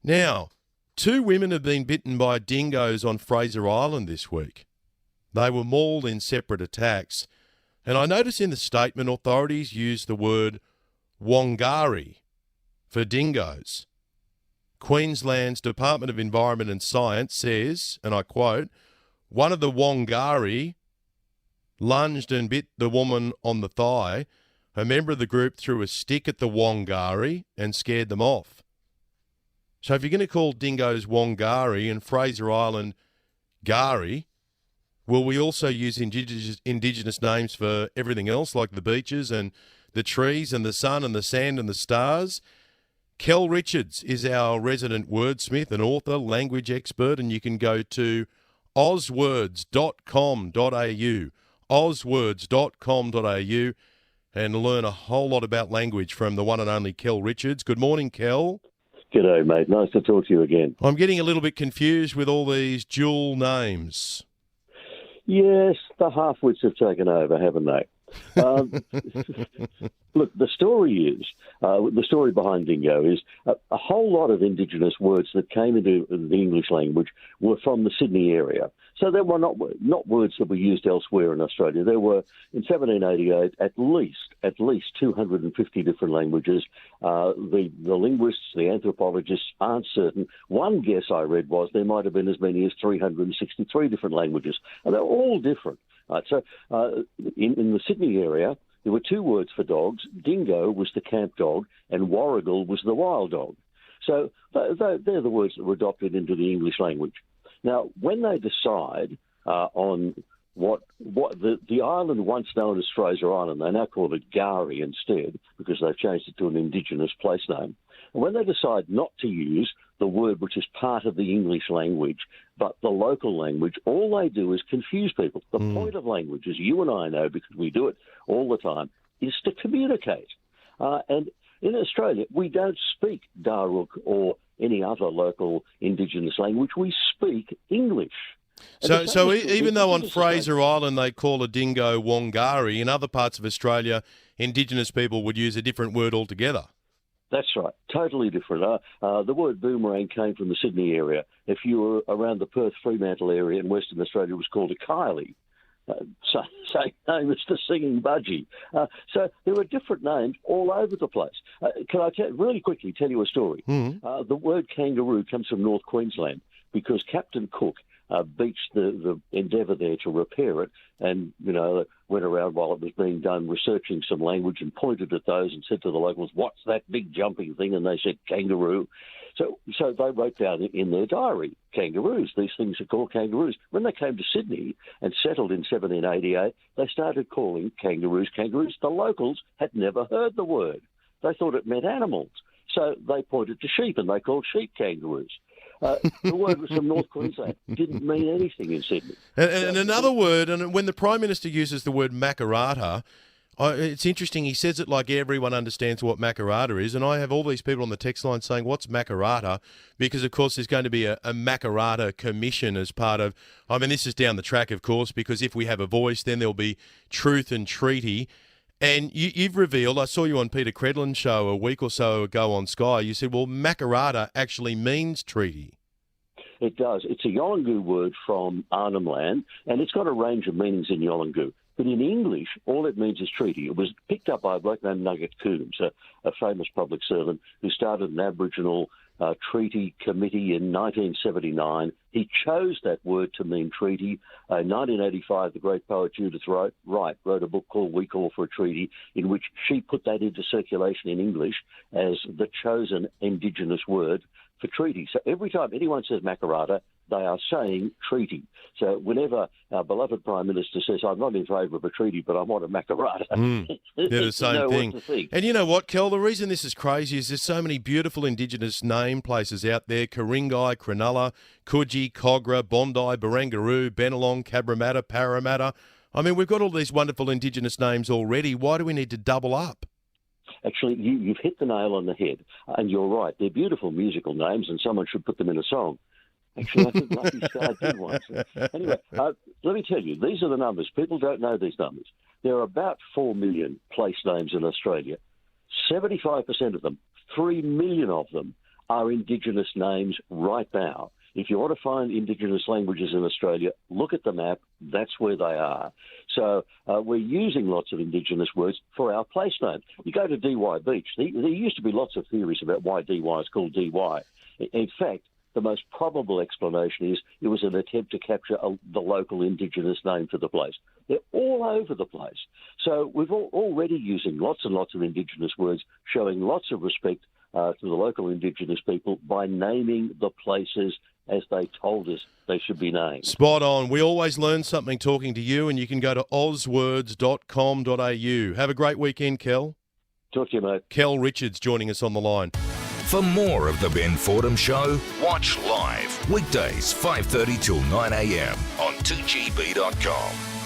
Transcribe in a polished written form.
Now, 2 women have been bitten by dingoes on Fraser Island this week. They were mauled in separate attacks, and I notice in the statement authorities use the word Wangari for dingoes. Queensland's Department of Environment and Science says, and I quote, one of the Wangari lunged and bit the woman on the thigh. A member of the group threw a stick at the Wangari and scared them off. So if you're going to call dingoes Wangari and Fraser Island Gari, will we also use indigenous names for everything else, like the beaches and the trees and the sun and the sand and the stars? Kel Richards is our resident wordsmith and author, language expert, and you can go to ozwords.com.au, ozwords.com.au, and learn a whole lot about language from the one and only Kel Richards. Good morning, Kel. G'day, mate. Nice to talk to you again. I'm getting a little bit confused with all these dual names. Yes, the Halfwits have taken over, haven't they? Look, the story behind dingo is a whole lot of Indigenous words that came into the English language were from the Sydney area. So they were not words that were used elsewhere in Australia. There were, in 1788, at least 250 different languages. The linguists, the anthropologists aren't certain. One guess I read was there might have been as many as 363 different languages, and they're all different. Right, so in the Sydney area, there were 2 words for dogs. Dingo was the camp dog, and warrigal was the wild dog. So they're the words that were adopted into the English language. Now, when they decide on what the island once known as Fraser Island, they now call it Gari instead because they've changed it to an Indigenous place name. And when they decide not to use the word which is part of the English language, but the local language, all they do is confuse people. The point of language, as you and I know, because we do it all the time, is to communicate. And in Australia, we don't speak Darug or any other local Indigenous language. We speak English. So even though on Fraser Island they call a dingo Wangari, in other parts of Australia, Indigenous people would use a different word altogether. That's right, totally different. The word boomerang came from the Sydney area. If you were around the Perth Fremantle area in Western Australia, it was called a kylie. Same name as the singing budgie. So there are different names all over the place. Can I really quickly tell you a story? The word kangaroo comes from North Queensland because Captain Cook beached the Endeavour there to repair it, and went around while it was being done researching some language and pointed at those and said to the locals, "What's that big jumping thing?" And they said kangaroo. So they wrote down in their diary kangaroos. These things are called kangaroos. When they came to Sydney and settled in 1788, they started calling kangaroos kangaroos. The locals had never heard the word. They thought it meant animals. So they pointed to sheep and they called sheep kangaroos. The word was from North Queensland. Didn't mean anything in Sydney. And another word, and when the Prime Minister uses the word Makarrata, it's interesting. He says it like everyone understands what Makarrata is, and I have all these people on the text line saying, what's Makarrata? Because, of course, there's going to be a Makarrata commission as part of, this is down the track, of course, because if we have a voice, then there'll be truth and treaty. And you've revealed, I saw you on Peter Credlin's show a week or so ago on Sky, you said, well, Makarrata actually means treaty. It does. It's a Yolngu word from Arnhem Land, and it's got a range of meanings in Yolngu. But in English, all it means is treaty. It was picked up by a bloke named Nugget Coombs, a famous public servant who started an Aboriginal treaty committee in 1979. He chose that word to mean treaty. In 1985, the great poet Judith Wright wrote a book called We Call for a Treaty, in which she put that into circulation in English as the chosen Indigenous word for treaty. So every time anyone says Makarrata, they are saying treaty. So whenever our beloved Prime Minister says, I'm not in favour of a treaty, but I want a Makarrata, they're the same thing. And you know what, Kel, the reason this is crazy is there's so many beautiful Indigenous name places out there: Ku-ring-gai, Cronulla, Coogee, Cogra, Bondi, Barangaroo, Bennelong, Cabramatta, Parramatta. We've got all these wonderful Indigenous names already. Why do we need to double up? Actually, you've hit the nail on the head, and you're right. They're beautiful musical names, and someone should put them in a song. Actually, I think Lucky Star did once. Anyway, let me tell you, these are the numbers. People don't know these numbers. There are about 4 million place names in Australia. 75% of them, 3 million of them, are Indigenous names right now. If you want to find Indigenous languages in Australia, look at the map. That's where they are. So we're using lots of Indigenous words for our place name. You go to DY Beach. There used to be lots of theories about why DY is called DY. In fact, the most probable explanation is it was an attempt to capture the local Indigenous name for the place. They're all over the place. So we're already using lots and lots of Indigenous words, showing lots of respect to the local Indigenous people by naming the places as they told us they should be named. Spot on. We always learn something talking to you, and you can go to ozwords.com.au. Have a great weekend, Kel. Talk to you, mate. Kel Richards joining us on the line. For more of The Ben Fordham Show, watch live weekdays 5:30 till 9 a.m. on 2GB.com.